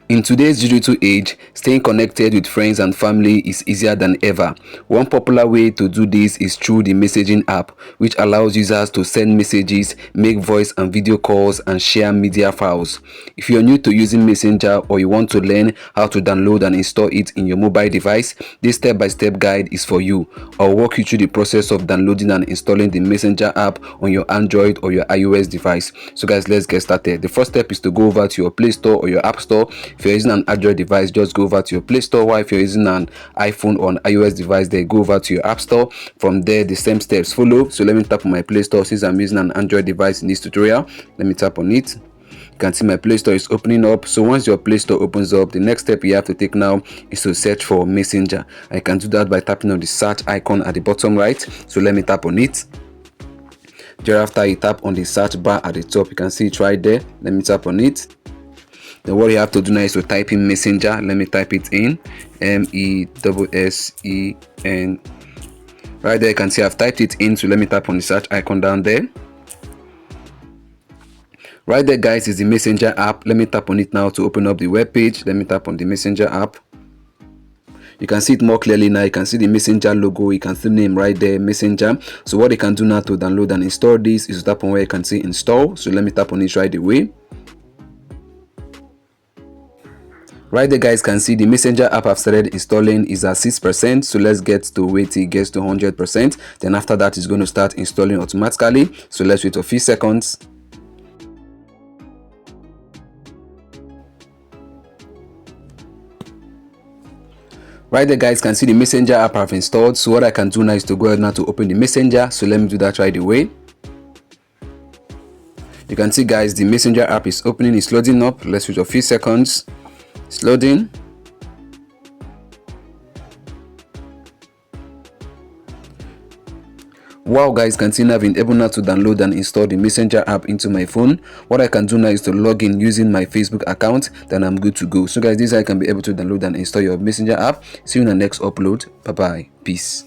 In today's digital age, staying connected with friends and family is easier than ever. One popular way to do this is through the messaging app, which allows users to send messages, make voice and video calls, and share media files. If you're new to using Messenger or you want to learn how to download and install it in your mobile device, this step-by-step guide is for you. I'll walk you through the process of downloading and installing the Messenger app on your Android or your iOS device. So guys, let's get started. The first step is to go over to your Play Store or your App Store. If you're using an Android device, just go over to your Play Store, while if you're using an iPhone or an iOS device, then go over to your App Store. From there, the same steps follow. So let me tap on my Play Store. Since I'm using an Android device in this tutorial, let me tap on it. You can see my Play Store is opening up. So once your Play Store opens up, the next step you have to take now is to search for Messenger. I can do that by tapping on the search icon at the bottom right. So let me tap on it. Thereafter, you tap on the search bar at the top. You can see it right there. Let me tap on it. Then what you have to do now is to type in Messenger. Let me type it in. MESSEN. Right there, you can see I've typed it in. So let me tap on the search icon down there. Right there, guys, is the Messenger app. Let me tap on it now to open up the web page. Let me tap on the Messenger app. You can see it more clearly now. You can see the Messenger logo. You can see the name right there, Messenger. So what you can do now to download and install this is to tap on where you can see install. So let me tap on it right away. Right there, guys, can see the Messenger app I've started installing is at 6%. So let's get to wait till it gets to 100%. Then after that, it's going to start installing automatically. So let's wait a few seconds. Right there, guys, can see the Messenger app I've installed. So what I can do now is to go ahead now to open the Messenger. So let me do that right away. You can see, guys, the Messenger app is opening. It's loading up. Let's wait a few seconds. It's loading. Wow, guys, can see now I've been able now to download and install the Messenger app into my phone. What I can do now is to log in using my Facebook account. Then I'm good to go. So guys, this is how I can be able to download and install your Messenger app. See you in the next upload. Bye bye. Peace.